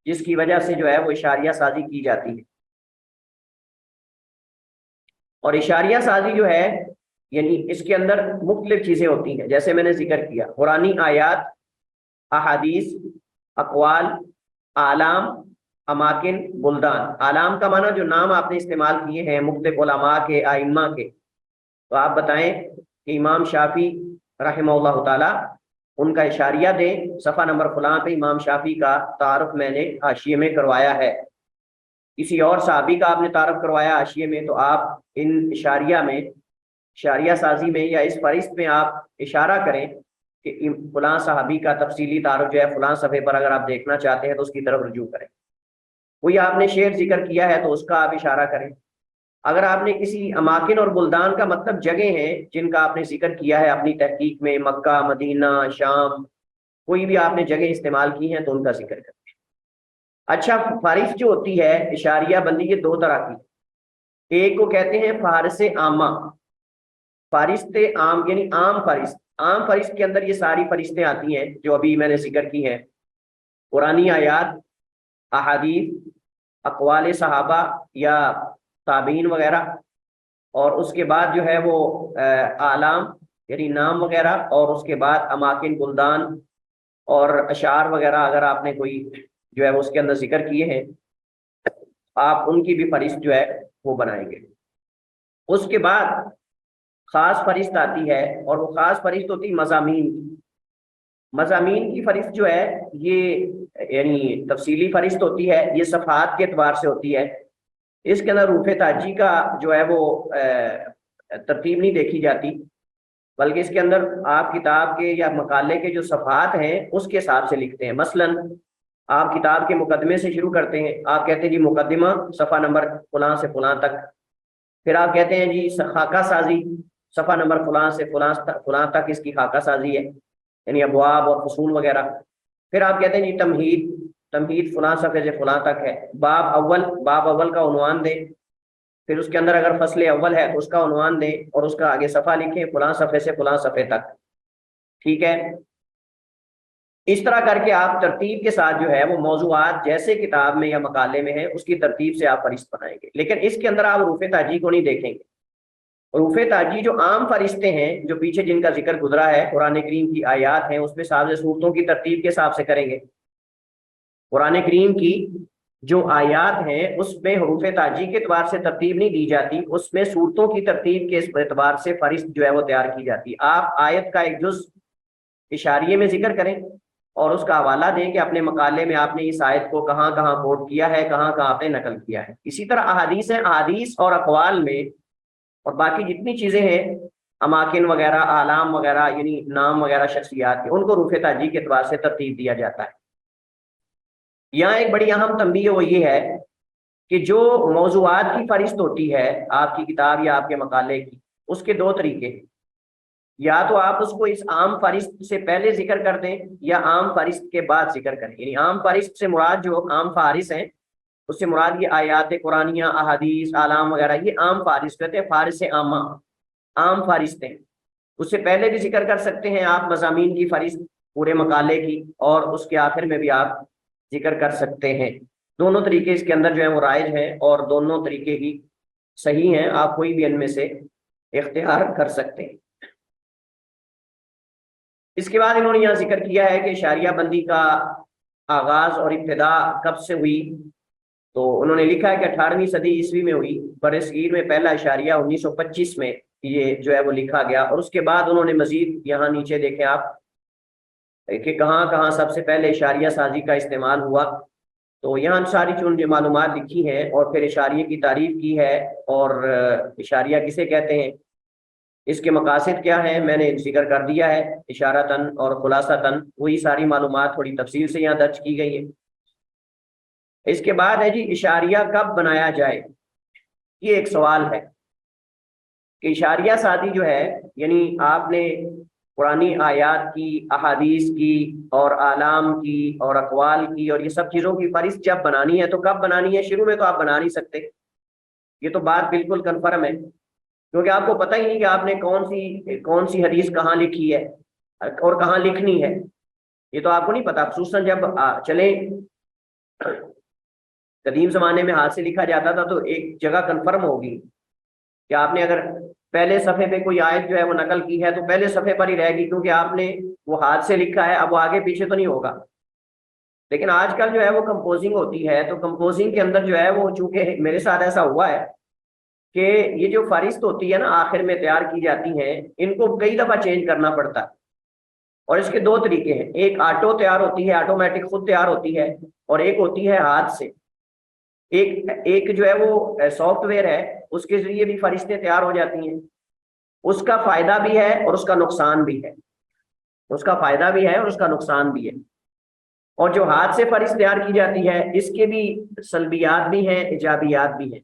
جس کی وجہ سے جو ہے وہ اشاریہ سازی کی جاتی ہے۔ اور اشاریہ سازی جو ہے یعنی اس کے اندر مختلف چیزیں ہوتی ہیں، جیسے میں نے ذکر کیا، قرآنی آیات، احادیث، اقوال، اعلام، اماکن، بلدان۔ اعلام کا معنی جو نام آپ نے استعمال کیے ہیں مختلف علماء کے، ائمہ کے، تو آپ بتائیں کہ امام شافعی رحمہ اللہ تعالی، ان کا اشاریہ دیں، صفحہ نمبر فلاں پہ امام شافعی کا تعارف میں نے حاشیے میں کروایا ہے، کسی اور صحابی کا آپ نے تعارف کروایا حاشیے میں، تو آپ ان اشاریہ میں، اشاریہ سازی میں یا اس فہرست میں آپ اشارہ کریں کہ فلاں صحابی کا تفصیلی تعارف جو ہے فلاں صفحے پر اگر آپ دیکھنا چاہتے ہیں تو اس کی طرف رجوع کریں۔ کوئی آپ نے شعر ذکر کیا ہے تو اس کا آپ اشارہ کریں۔ اگر آپ نے کسی اماکن اور بلدان کا مطلب جگہ ہیں جن کا آپ نے ذکر کیا ہے اپنی تحقیق میں، مکہ، مدینہ، شام، کوئی بھی آپ نے جگہ استعمال کی ہیں تو ان کا ذکر کریں۔ اچھا، فہرست جو ہوتی ہے اشاریہ بندی یہ دو طرح کی، ایک کو کہتے ہیں فہرست عامہ، فہرست عام یعنی عام فہرست۔ عام فہرست کے اندر یہ ساری فہرستیں آتی ہیں جو ابھی میں نے ذکر کی ہیں، قرآنی آیات، احادیث، اقوال صحابہ یا تابعین وغیرہ، اور اس کے بعد جو ہے وہ اعلام یعنی نام وغیرہ، اور اس کے بعد اماکن، بلدان اور اشعار وغیرہ اگر آپ نے کوئی جو ہے اس کے اندر ذکر کیے ہیں، آپ ان کی بھی فہرست جو ہے وہ بنائیں گے۔ اس کے بعد خاص فہرست آتی ہے، اور وہ خاص فہرست ہوتی ہے مضامین کی۔ مضامین کی فہرست جو ہے یہ یعنی تفصیلی فہرست ہوتی ہے، یہ صفحات کے اعتبار سے ہوتی ہے، اس کے اندر حروف تاجی کا جو ہے وہ ترتیب نہیں دیکھی جاتی، بلکہ اس کے اندر آپ کتاب کے یا مقالے کے جو صفحات ہیں اس کے حساب سے لکھتے ہیں۔ مثلا آپ کتاب کے مقدمے سے شروع کرتے ہیں، آپ کہتے ہیں جی مقدمہ صفحہ نمبر فلاں سے فلاں تک، پھر آپ کہتے ہیں جی خاکہ سازی صفحہ نمبر فلاں سے فلاں تک اس کی خاکہ سازی ہے، یعنی ابواب اور فصول وغیرہ۔ پھر آپ کہتے ہیں جی تمہید، تمہید فلاں صفحے سے فلاں تک ہے۔ باب اول، باب اول کا عنوان دیں، پھر اس کے اندر اگر فصل اول ہے تو اس کا عنوان دیں اور اس کا آگے صفحہ لکھیں، فلاں صفحے سے فلاں صفحے تک، ٹھیک ہے۔ اس طرح کر کے آپ ترتیب کے ساتھ جو ہے وہ موضوعات جیسے کتاب میں یا مقالے میں ہیں اس کی ترتیب سے آپ فہرست بنائیں گے، لیکن اس کے اندر آپ حروف تاجی کو نہیں دیکھیں گے۔ حروف تاجی جو عام فہرستیں ہیں جو پیچھے جن کا ذکر گزرا ہے، قرآن کریم کی آیات ہیں، اس میں سابق صورتوں کی ترتیب کے حساب سے کریں گے۔ قرآن کریم کی جو آیات ہیں اس میں حروف تاجی کے اعتبار سے ترتیب نہیں دی جاتی، اس میں صورتوں کی ترتیب کے اعتبار سے فہرست جو ہے وہ تیار کی جاتی ہے۔ آپ آیت کا ایک جز اشاریے میں ذکر کریں اور اس کا حوالہ دیں کہ اپنے مقالے میں آپ نے اس آیت کو کہاں کہاں کوٹ کیا ہے، کہاں کہاں آپ نے نقل کیا ہے۔ اسی طرح احادیث ہیں، احادیث اور اقوال میں اور باقی جتنی چیزیں ہیں اماکن وغیرہ، اعلام وغیرہ یعنی نام وغیرہ شخصیات کے، ان کو حروف تاجی کے اعتبار سے ترتیب دیا جاتا ہے۔ یہاں ایک بڑی اہم تنبیہ وہ یہ ہے کہ جو موضوعات کی فہرست ہوتی ہے آپ کی کتاب یا آپ کے مقالے کی، اس کے دو طریقے ہیں۔ یا تو آپ اس کو اس عام فہرست سے پہلے ذکر کر دیں یا عام فہرست کے بعد ذکر کریں. یعنی عام فہرست سے مراد جو عام فہرست ہیں اس سے مراد یہ آیات قرآنیہ، احادیث، اعلام وغیرہ، یہ عام فہرست کہتے ہیں، فہرست عامہ، عام فہرستیں. اس سے پہلے بھی ذکر کر سکتے ہیں آپ مضامین کی فہرست پورے مقالے کی، اور اس کے آخر میں بھی آپ ذکر کر سکتے ہیں. دونوں طریقے اس کے اندر جو ہے وہ رائج ہیں، اور دونوں طریقے ہی صحیح ہیں، آپ کوئی بھی ان میں سے اختیار کر سکتے ہیں. اس کے بعد انہوں نے یہاں ذکر کیا ہے کہ اشاریہ بندی کا آغاز اور ابتدا کب سے ہوئی. تو انہوں نے لکھا ہے کہ 18ویں صدی عیسوی میں ہوئی. برصغیر میں پہلا اشاریہ 1925 میں یہ جو ہے وہ لکھا گیا، اور اس کے بعد انہوں نے مزید یہاں نیچے دیکھیں آپ کہ کہاں کہاں سب سے پہلے اشاریہ سازی کا استعمال ہوا. تو یہاں ساری چون جو معلومات لکھی ہیں، اور پھر اشاریے کی تعریف کی ہے، اور اشاریہ کسے کہتے ہیں، اس کے مقاصد کیا ہیں، میں نے ذکر کر دیا ہے اشارتاً اور خلاصتاً. وہی ساری معلومات تھوڑی تفصیل سے یہاں درج کی گئی ہے. اس کے بعد ہے جی اشاریہ کب بنایا جائے. یہ ایک سوال ہے کہ اشاریہ سازی جو ہے، یعنی آپ نے قرآنی آیات کی، احادیث کی، اور اعلام کی، اور اقوال کی، اور یہ سب چیزوں کی فہرست جب بنانی ہے تو کب بنانی ہے؟ شروع میں تو آپ بنا نہیں سکتے. یہ تو بات بالکل کنفرم ہے، کیونکہ آپ کو پتہ ہی نہیں کہ آپ نے کون سی حدیث کہاں لکھی ہے اور کہاں لکھنی ہے. یہ تو آپ کو نہیں پتا، خصوصاً جب چلیں قدیم زمانے میں ہاتھ سے لکھا جاتا تھا تو ایک جگہ کنفرم ہوگی کہ آپ نے اگر پہلے صفحے پہ کوئی آیت جو ہے وہ نقل کی ہے تو پہلے صفحے پر ہی رہے گی، کیونکہ آپ نے وہ ہاتھ سے لکھا ہے، اب وہ آگے پیچھے تو نہیں ہوگا. لیکن آج کل جو ہے وہ کمپوزنگ ہوتی ہے، تو کمپوزنگ کے اندر جو ہے وہ، چونکہ میرے ساتھ ایسا ہوا ہے کہ یہ جو فہرست ہوتی ہے نا آخر میں تیار کی جاتی ہیں، ان کو کئی دفعہ چینج کرنا پڑتا ہے. اور اس کے دو طریقے ہیں، ایک آٹو تیار ہوتی ہے، آٹومیٹک خود تیار ہوتی ہے، اور ایک ہوتی ہے ہاتھ سے. ایک جو ہے وہ سافٹ ویئر ہے، اس کے ذریعے بھی فہرستیں تیار ہو جاتی ہیں. اس کا فائدہ بھی ہے اور اس کا نقصان بھی ہے، اس کا فائدہ بھی ہے اور اس کا نقصان بھی ہے. اور جو ہاتھ سے فہرست تیار کی جاتی ہے، اس کے بھی سلبیات بھی ہیں، ایجابیات بھی ہیں.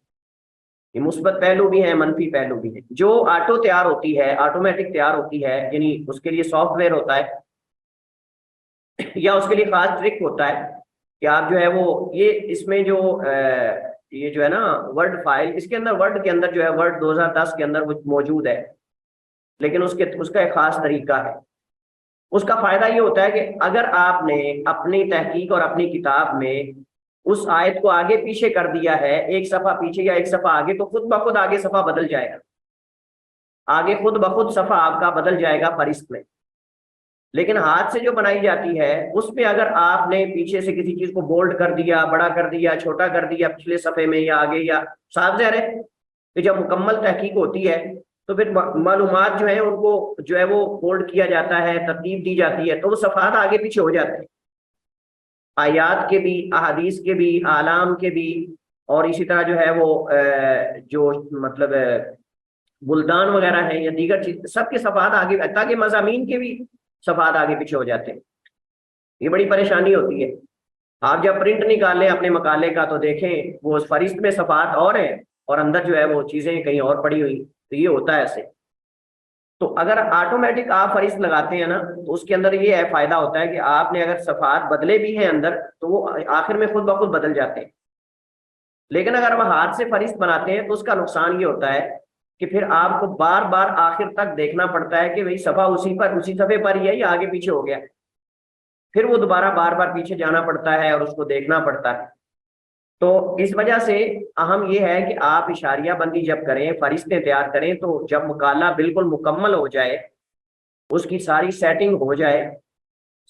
یہ مثبت پہلو بھی ہیں، منفی پہلو بھی ہیں. جو آٹو تیار ہوتی ہے، آٹومیٹک تیار ہوتی ہے، یعنی اس کے لیے سافٹ ویئر ہوتا ہے یا اس کے لیے خاص ٹرک ہوتا ہے کہ آپ جو ہے وہ اس میں جو یہ جو ہے نا ورڈ فائل، اس کے اندر ورڈ کے اندر جو ہے ورڈ 2010 کے اندر وہ موجود ہے، لیکن اس کا ایک خاص طریقہ ہے. اس کا فائدہ یہ ہوتا ہے کہ اگر آپ نے اپنی تحقیق اور اپنی کتاب میں اس آیت کو آگے پیچھے کر دیا ہے، ایک صفحہ پیچھے یا ایک صفحہ آگے، تو خود بخود آگے صفحہ بدل جائے گا، آگے خود بخود صفحہ آپ کا بدل جائے گا فہرست میں. لیکن ہاتھ سے جو بنائی جاتی ہے، اس پہ اگر آپ نے پیچھے سے کسی چیز کو بولڈ کر دیا، بڑا کر دیا، چھوٹا کر دیا پچھلے صفحے میں یا آگے، یا صاف ظاہر ہے کہ جب مکمل تحقیق ہوتی ہے تو پھر معلومات جو ہیں ان کو جو ہے وہ بولڈ کیا جاتا ہے، ترتیب دی جاتی ہے، تو وہ صفحات آگے پیچھے ہو جاتے ہیں، آیات کے بھی، احادیث کے بھی، اعلام کے بھی، اور اسی طرح جو ہے وہ جو مطلب بلدان وغیرہ ہیں یا دیگر چیز، سب کے صفحات آگے، تاکہ مضامین کے بھی صفحات آگے پیچھے ہو جاتے ہیں. یہ بڑی پریشانی ہوتی ہے. آپ جب پرنٹ نکالیں اپنے مقالے کا تو دیکھیں وہ فہرست میں صفحات اور ہیں اور اندر جو ہے وہ چیزیں کہیں اور پڑی ہوئی. تو یہ ہوتا ہے ایسے. تو اگر آٹومیٹک آپ فہرست لگاتے ہیں نا تو اس کے اندر یہ ہے فائدہ ہوتا ہے کہ آپ نے اگر صفحات بدلے بھی ہیں اندر تو وہ آخر میں خود بخود بدل جاتے ہیں. لیکن اگر ہم ہاتھ سے فہرست بناتے ہیں تو اس کا نقصان یہ ہوتا ہے کہ پھر آپ کو بار بار آخر تک دیکھنا پڑتا ہے کہ وہی صفحہ اسی صفحے پر ہی ہے یا آگے پیچھے ہو گیا، پھر وہ دوبارہ بار بار پیچھے جانا پڑتا ہے اور اس کو دیکھنا پڑتا ہے. تو اس وجہ سے اہم یہ ہے کہ آپ اشاریہ بندی جب کریں، فہرستیں تیار کریں، تو جب مقالہ بالکل مکمل ہو جائے، اس کی ساری سیٹنگ ہو جائے.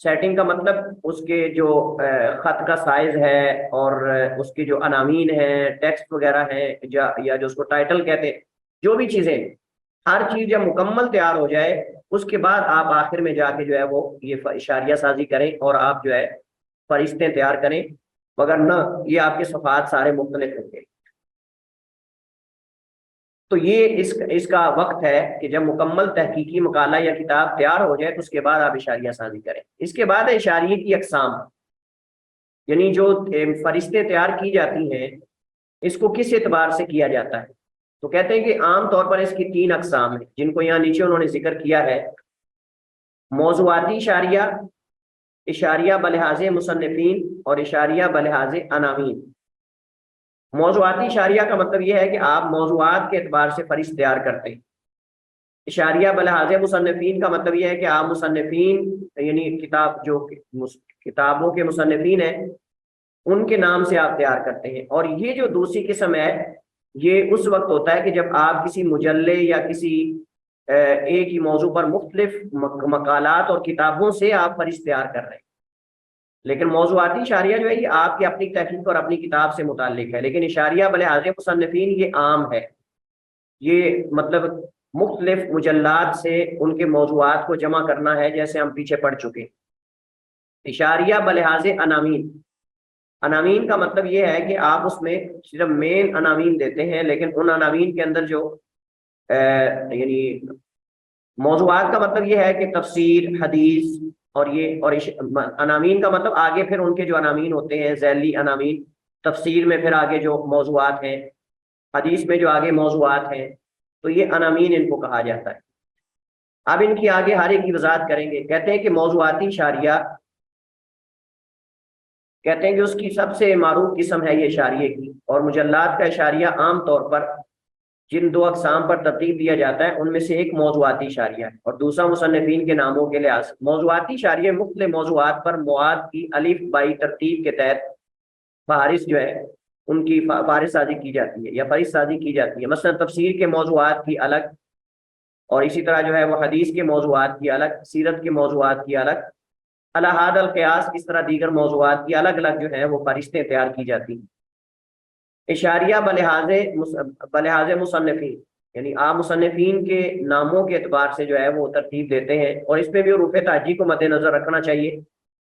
سیٹنگ کا مطلب اس کے جو خط کا سائز ہے، اور اس کی جو عناوین ہیں، ٹیکسٹ وغیرہ ہیں، یا جو اس کو ٹائٹل کہتے ہیں، جو بھی چیزیں، ہر چیز جب مکمل تیار ہو جائے اس کے بعد آپ آخر میں جا کے جو ہے وہ یہ اشاریہ سازی کریں اور آپ جو ہے فہرستیں تیار کریں، مگر نہ یہ آپ کے صفحات سارے مختلف ہوں گے. تو یہ اس کا وقت ہے کہ جب مکمل تحقیقی مقالہ یا کتاب تیار ہو جائے تو اس کے بعد آپ اشاریہ سازی کریں. اس کے بعد اشاریے کی اقسام، یعنی جو فہرستیں تیار کی جاتی ہیں اس کو کس اعتبار سے کیا جاتا ہے. تو کہتے ہیں کہ عام طور پر اس کی 3 اقسام ہیں جن کو یہاں نیچے انہوں نے ذکر کیا ہے: موضوعاتی اشاریہ، اشاریہ بلحاظ مصنفین، اور اشاریہ بلحاظ عناوین۔ موضوعاتی اشاریہ کا مطلب یہ ہے کہ آپ موضوعات کے اعتبار سے فہرست تیار کرتے ہیں۔ اشاریہ بلحاظ مصنفین کا مطلب یہ ہے کہ آپ مصنفین یعنی کتابوں کے مصنفین ہیں ان کے نام سے آپ تیار کرتے ہیں۔ اور یہ جو دوسری قسم ہے یہ اس وقت ہوتا ہے کہ جب آپ کسی مجلے یا کسی ایک ہی موضوع پر مختلف مقالات اور کتابوں سے آپ فہرست تیار کر رہے ہیں۔ لیکن موضوعاتی اشاریہ جو ہے یہ آپ کی اپنی تحقیق اور اپنی کتاب سے متعلق ہے، لیکن اشاریہ بلحاظ مصنفین یہ عام ہے، یہ مطلب مختلف مجلات سے ان کے موضوعات کو جمع کرنا ہے، جیسے ہم پیچھے پڑھ چکے۔ اشاریہ بلحاظ عناوین، عناوین کا مطلب یہ ہے کہ آپ اس میں صرف مین عناوین دیتے ہیں، لیکن ان عناوین کے اندر جو یعنی موضوعات کا مطلب یہ ہے کہ تفسیر، حدیث اور عناوین کا مطلب آگے پھر ان کے جو عناوین ہوتے ہیں ذیلی عناوین، تفسیر میں پھر آگے جو موضوعات ہیں، حدیث میں جو آگے موضوعات ہیں، تو یہ عناوین ان کو کہا جاتا ہے۔ اب ان کی آگے ہر ایک کی وضاحت کریں گے۔ کہتے ہیں کہ موضوعاتی اشاریہ، کہتے ہیں کہ اس کی سب سے معروف قسم ہے یہ اشاریے کی، اور مجلات کا اشاریہ عام طور پر جن 2 اقسام پر ترتیب دیا جاتا ہے ان میں سے ایک موضوعاتی اشاریہ ہے اور دوسرا مصنفین کے ناموں کے لحاظ۔ موضوعاتی اشاریہ مختلف موضوعات پر مواد کی الف بائی ترتیب کے تحت فہرست جو ہے ان کی فہرست سازی کی جاتی ہے یا فہرست سازی کی جاتی ہے۔ مثلا تفسیر کے موضوعات کی الگ، اور اسی طرح جو ہے وہ حدیث کے موضوعات کی الگ، سیرت کے موضوعات کی الگ، الہاد القیاس، اس طرح دیگر موضوعات کی الگ الگ جو ہے وہ فہرستیں تیار کی جاتی ہیں۔ اشاریہ بلحاظ مصنفین، یعنی آپ مصنفین کے ناموں کے اعتبار سے جو ہے وہ ترتیب دیتے ہیں، اور اس میں بھی حروف تہجی کو مد نظر رکھنا چاہیے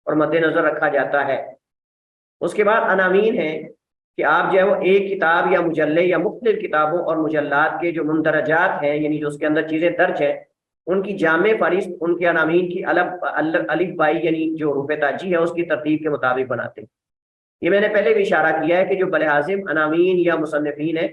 اور مد نظر رکھا جاتا ہے۔ اس کے بعد عناوین ہے کہ آپ جو ہے وہ ایک کتاب یا مجلے یا مختلف کتابوں اور مجلات کے جو مندرجات ہیں، یعنی جو اس کے اندر چیزیں درج ہیں، ان کی جامع فہرست ان کے عناوین کی الف بائی یعنی جو حروف تہجی ہے اس کی ترتیب کے مطابق بناتے ہیں۔ یہ میں نے پہلے بھی اشارہ کیا ہے کہ جو بلحاظ عناوین یا مصنفین ہے،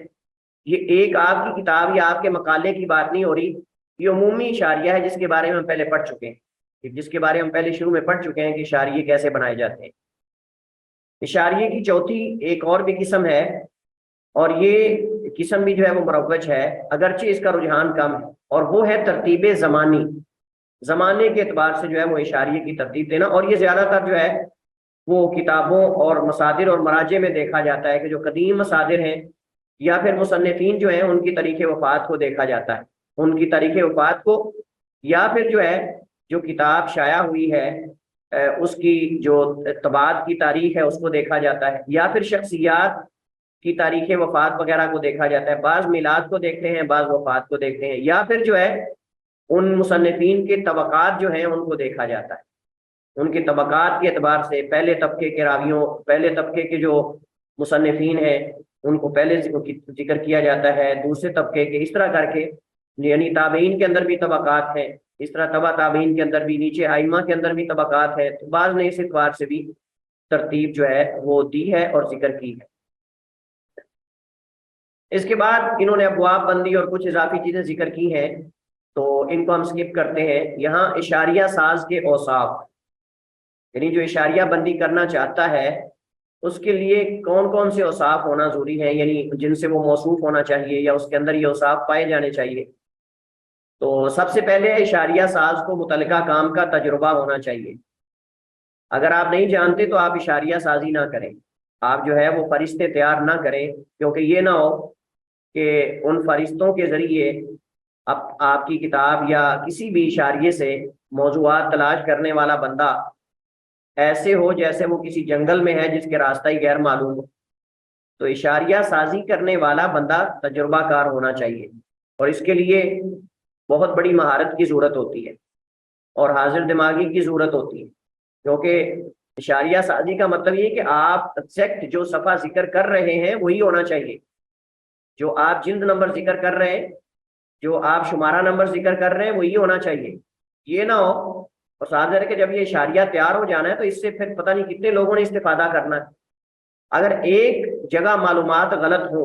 یہ ایک آپ کی کتاب یا آپ کے مقالے کی بات نہیں ہو رہی، یہ عمومی اشاریہ ہے جس کے بارے میں ہم پہلے پڑھ چکے ہیں، جس کے بارے میں ہم پہلے شروع میں پڑھ چکے ہیں کہ اشاریے کیسے بنائے جاتے ہیں۔ اشاریے کی چوتھی ایک اور بھی قسم ہے، اور یہ قسم بھی جو ہے وہ مروج ہے، اگرچہ اس کا رجحان کم ہے، اور وہ ہے ترتیب زمانی، زمانے کے اعتبار سے جو ہے وہ اشاریے کی ترتیب دینا۔ اور یہ زیادہ تر جو ہے وہ کتابوں اور مصادر اور مراجع میں دیکھا جاتا ہے کہ جو قدیم مصادر ہیں یا پھر مصنفین جو ہیں ان کی تاریخ وفات کو دیکھا جاتا ہے، ان کی تاریخ وفات کو، یا پھر جو ہے جو کتاب شائع ہوئی ہے اس کی جو طباعت کی تاریخ ہے اس کو دیکھا جاتا ہے، یا پھر شخصیات کی تاریخ وفات وغیرہ کو دیکھا جاتا ہے۔ بعض میلاد کو دیکھتے ہیں، بعض وفات کو دیکھتے ہیں، یا پھر جو ہے ان مصنفین کے طبقات جو ہیں ان کو دیکھا جاتا ہے، ان کے طبقات کے اعتبار سے پہلے طبقے کے راویوں، پہلے طبقے کے جو مصنفین ہیں ان کو پہلے ذکر کیا جاتا ہے، دوسرے طبقے کے، اس طرح کر کے، یعنی تابعین کے اندر بھی طبقات ہیں، اس طرح تبع تابعین کے اندر بھی، نیچے ائمہ کے اندر بھی طبقات ہے، تو بعض نے اس اعتبار سے بھی ترتیب جو ہے وہ دی ہے اور ذکر کی ہے۔ اس کے بعد انہوں نے ابواب بندی اور کچھ اضافی چیزیں ذکر کی ہیں، تو ان کو ہم سکپ کرتے ہیں۔ یہاں اشاریہ ساز کے اوصاف، یعنی جو اشاریہ بندی کرنا چاہتا ہے اس کے لیے کون کون سے اوصاف ہونا ضروری ہے، یعنی جن سے وہ موصوف ہونا چاہیے یا اس کے اندر یہ اوصاف پائے جانے چاہیے۔ تو سب سے پہلے اشاریہ ساز کو متعلقہ کام کا تجربہ ہونا چاہیے۔ اگر آپ نہیں جانتے تو آپ اشاریہ سازی نہ کریں، آپ جو ہے وہ فہرستیں تیار نہ کریں، کیونکہ یہ نہ ہو کہ ان فہرستوں کے ذریعے آپ کی کتاب یا کسی بھی اشاریے سے موضوعات تلاش کرنے والا بندہ ایسے ہو جیسے وہ کسی جنگل میں ہے جس کے راستہ ہی غیر معلوم ہو۔ تو اشاریہ سازی کرنے والا بندہ تجربہ کار ہونا چاہیے، اور اس کے لیے بہت بڑی مہارت کی ضرورت ہوتی ہے اور حاضر دماغی کی ضرورت ہوتی ہے، کیونکہ اشاریہ سازی کا مطلب یہ کہ آپ ایگزیکٹ جو صفحہ ذکر کر رہے ہیں وہی ہونا چاہیے، جو آپ جلد نمبر ذکر کر رہے ہیں، جو آپ شمارہ نمبر ذکر کر رہے ہیں وہی ہونا چاہیے۔ یہ نہ ہو، اور ساتھ ہے کہ جب یہ اشاریہ تیار ہو جانا ہے تو اس سے پھر پتہ نہیں کتنے لوگوں نے استفادہ کرنا ہے۔ اگر ایک جگہ معلومات غلط ہو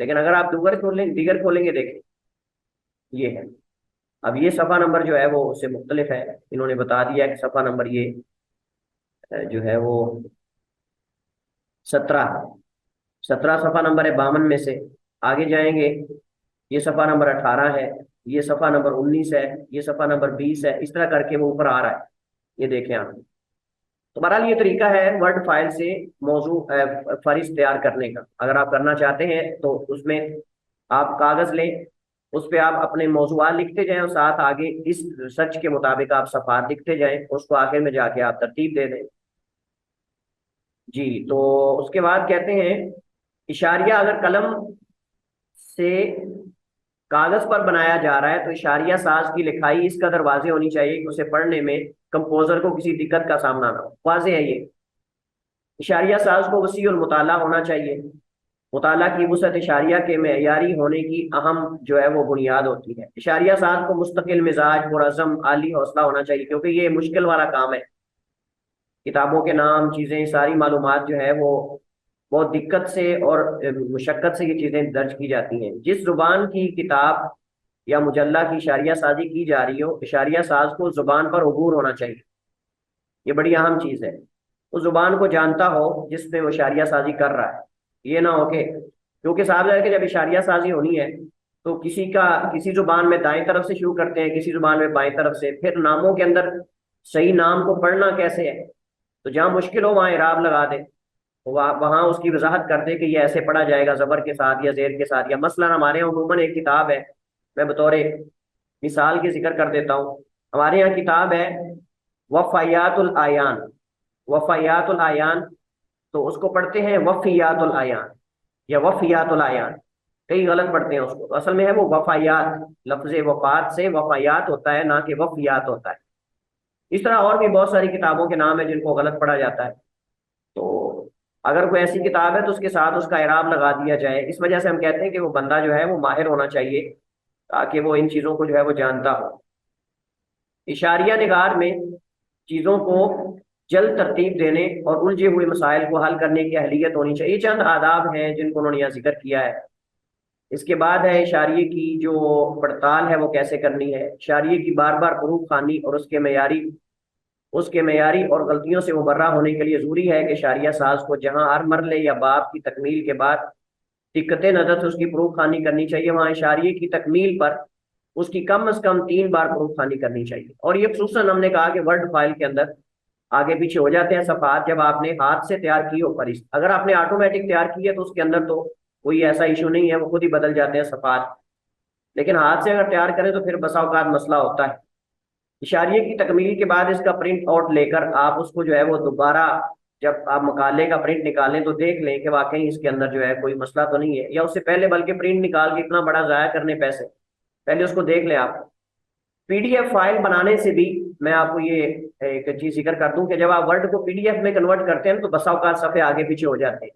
لیکن اگر آپ دیگر کھولیں گے، دیکھیں یہ ہے. اب یہ صفحہ نمبر جو ہے وہ اس سے مختلف ہے، انہوں نے بتا دیا کہ صفحہ نمبر یہ جو ہے وہ 17 ہے. 17 صفحہ نمبر ہے 52 میں سے. آگے جائیں گے، یہ صفحہ نمبر 18 ہے، یہ صفحہ نمبر 19 ہے، یہ صفحہ نمبر 20 ہے، اس طرح کر کے وہ اوپر آ رہا ہے. یہ دیکھیں آپ. تو بہرحال یہ طریقہ ہے ورڈ فائل سے موضوع فہرست تیار کرنے کا. اگر آپ کرنا چاہتے ہیں تو اس میں آپ کاغذ لیں، اس پہ آپ اپنے موضوعات لکھتے جائیں اور ساتھ آگے اس سرچ کے مطابق آپ صفحات لکھتے جائیں، اس کو آخر میں جا کے آپ ترتیب دے دیں. جی تو اس کے بعد کہتے ہیں اشاریہ اگر قلم سے کاغذ پر بنایا جا رہا ہے تو اشاریہ ساز کی لکھائی اس قدر واضح ہونی چاہیے کہ اسے پڑھنے میں کمپوزر کو کسی دقت کا سامنا نہ ہو. واضح ہے یہ. اشاریہ ساز کو وسیع المطالعہ ہونا چاہیے. مطالعہ کی وسعت اشاریہ کے معیاری ہونے کی اہم جو ہے وہ بنیاد ہوتی ہے. اشاریہ ساز کو مستقل مزاج، پرعزم، عالی حوصلہ ہونا چاہیے، کیونکہ یہ مشکل والا کام ہے. کتابوں کے نام، چیزیں، ساری معلومات جو ہے وہ بہت دقت سے اور مشقت سے یہ چیزیں درج کی جاتی ہیں. جس زبان کی کتاب یا مجلہ کی اشاریہ سازی کی جا رہی ہو، اشاریہ ساز کو زبان پر عبور ہونا چاہیے. یہ بڑی اہم چیز ہے. اس زبان کو جانتا ہو جس میں وہ اشاریہ سازی کر رہا ہے. یہ نہ ہو کہ کیونکہ صاحب ہے کہ جب اشاریہ سازی ہونی ہے تو کسی زبان میں دائیں طرف سے شروع کرتے ہیں، کسی زبان میں بائیں طرف سے. پھر ناموں کے اندر صحیح نام کو پڑھنا کیسے ہے؟ تو جہاں مشکل ہو وہاں اعراب لگا دے، وہاں اس کی وضاحت کر دے کہ یہ ایسے پڑھا جائے گا زبر کے ساتھ یا زیر کے ساتھ. یا مثلا ہمارے یہاں عموماً ایک کتاب ہے، میں بطور مثال کے ذکر کر دیتا ہوں. ہمارے یہاں کتاب ہے وفیات الایان. وفیات الایان تو اس کو پڑھتے ہیں وفیات الایان یا وفیات الایان. کئی غلط پڑھتے ہیں اس کو، اصل میں ہے وہ وفیات. لفظ وفات سے وفیات ہوتا ہے، نہ کہ وفیات ہوتا ہے. اس طرح اور بھی بہت ساری کتابوں کے نام ہیں جن کو غلط پڑھا جاتا ہے. تو اگر کوئی ایسی کتاب ہے تو اس کے ساتھ اس کا اعراب لگا دیا جائے. اس وجہ سے ہم کہتے ہیں کہ وہ بندہ جو ہے وہ ماہر ہونا چاہیے تاکہ وہ ان چیزوں کو جو ہے وہ جانتا ہو. اشاریہ نگار میں چیزوں کو جلد ترتیب دینے اور الجھے ہوئے مسائل کو حل کرنے کی اہلیت ہونی چاہیے. یہ چند آداب ہیں جن کو انہوں نے یہاں ذکر کیا ہے. اس کے بعد ہے اشاریے کی جو پڑتال ہے وہ کیسے کرنی ہے. اشاریے کی بار بار حروف خوانی اور اس کے معیاری اور غلطیوں سے مبرہ ہونے کے لیے ضروری ہے کہ اشاریہ ساز کو جہاں ہر مرلے یا باب کی تکمیل کے بعد دقت نظر سے اس کی پروف خوانی کرنی چاہیے، وہاں اشاریے کی تکمیل پر اس کی کم از کم 3 بار پروف خوانی کرنی چاہیے. اور یہ خصوصاً ہم نے کہا کہ ورڈ فائل کے اندر آگے پیچھے ہو جاتے ہیں صفحات جب آپ نے ہاتھ سے تیار کی ہو فہرست. اگر آپ نے آٹومیٹک تیار کی ہے تو اس کے اندر تو کوئی ایسا ایشو نہیں ہے، وہ خود ہی بدل جاتے ہیں صفحات. لیکن ہاتھ سے اگر تیار کریں تو پھر بسا اوقات مسئلہ ہوتا ہے. اشاریے کی تکمیل کے بعد اس کا پرنٹ آؤٹ لے کر آپ اس کو جو ہے وہ دوبارہ جب آپ مقالے کا پرنٹ نکالیں تو دیکھ لیں کہ واقعی اس کے اندر جو ہے کوئی مسئلہ تو نہیں ہے، یا اس سے پہلے بلکہ پرنٹ نکال کے اتنا بڑا ضائع کرنے پیسے، پہلے اس کو دیکھ لیں آپ. پی ڈی ایف فائل بنانے سے بھی میں آپ کو یہ ایک چیز ذکر کر دوں کہ جب آپ ورڈ کو پی ڈی ایف میں کنورٹ کرتے ہیں تو بسا اوقات صفحے آگے پیچھے ہو جاتے ہیں.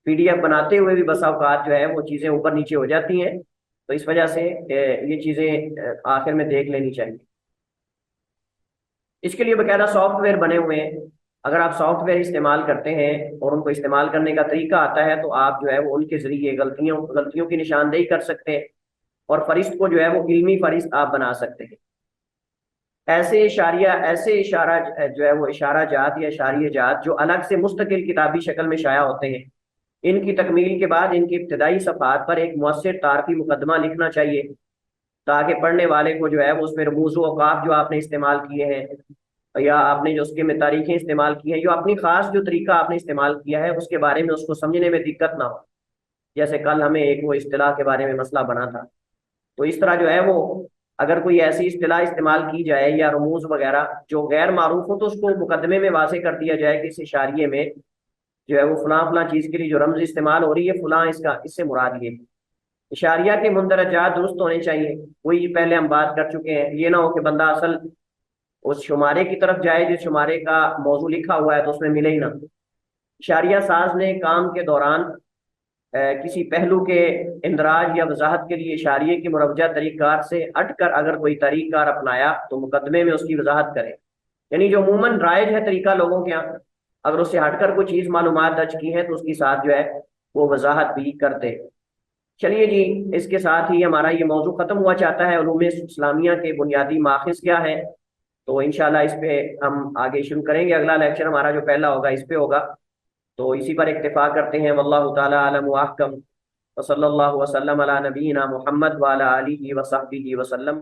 پی ڈی ایف بناتے ہوئے بھی بسا اوقات جو ہے وہ چیزیں اوپر نیچے ہو جاتی ہیں. تو اس وجہ سے یہ چیزیں آخر میں دیکھ لینی چاہیے. اس کے لیے باقاعدہ سافٹ ویئر بنے ہوئے ہیں. اگر آپ سافٹ ویئر استعمال کرتے ہیں اور ان کو استعمال کرنے کا طریقہ آتا ہے تو آپ جو ہے وہ ان کے ذریعے غلطیوں کی نشاندہی کر سکتے ہیں اور فہرست کو جو ہے وہ علمی فہرست آپ بنا سکتے ہیں. ایسے اشارہ جو ہے وہ اشارہ جات یا اشاریہ جات جو الگ سے مستقل کتابی شکل میں شائع ہوتے ہیں، ان کی تکمیل کے بعد ان کی ابتدائی صفحات پر ایک مؤثر تعارفی مقدمہ لکھنا چاہیے تاکہ پڑھنے والے کو جو ہے وہ اس میں رموز و اوقاف جو آپ نے استعمال کیے ہیں یا آپ نے جو اس کے میں تاریخیں استعمال کی ہیں، جو اپنی خاص جو طریقہ آپ نے استعمال کیا ہے اس کے بارے میں اس کو سمجھنے میں دقت نہ ہو. جیسے کل ہمیں ایک وہ اصطلاح کے بارے میں مسئلہ بنا تھا، تو اس طرح جو ہے وہ اگر کوئی ایسی اصطلاح استعمال کی جائے یا رموز وغیرہ جو غیر معروف ہو تو اس کو مقدمے میں واضح کر دیا جائے کہ اس اشاریے میں جو ہے وہ فلاں فلاں چیز کے لیے جو رمز استعمال ہو رہی ہے فلاں اس سے مراد یہ. اشاریہ کے مندرجات درست ہونے چاہیے، وہی پہلے ہم بات کر چکے ہیں. یہ نہ ہو کہ بندہ اصل اس شمارے کی طرف جائے جس شمارے کا موضوع لکھا ہوا ہے تو اس میں ملے ہی نہ. اشاریہ ساز نے کام کے دوران کسی پہلو کے اندراج یا وضاحت کے لیے اشاریے کی مروجہ طریق کار سے ہٹ کر اگر کوئی طریق کار اپنایا تو مقدمے میں اس کی وضاحت کرے. یعنی جو عموماً رائج ہے طریقہ لوگوں کے یہاں، اگر اس سے ہٹ کر کوئی چیز معلومات درج کی ہیں تو اس کی ساتھ جو ہے وہ وضاحت بھی کرتے. چلیے جی، اس کے ساتھ ہی ہمارا یہ موضوع ختم ہوا چاہتا ہے، علوم اسلامیہ کے بنیادی ماخذ کیا ہے۔ تو انشاءاللہ اس پہ ہم آگے شروع کریں گے، اگلا لیکچر ہمارا جو پہلا ہوگا اس پہ ہوگا، تو اسی پر اکتفا کرتے ہیں۔ واللہ تعالی عالم و احکم، وصلی اللہ وسلم علی نبینا محمد وعلی آلہ وصحبہ وسلم۔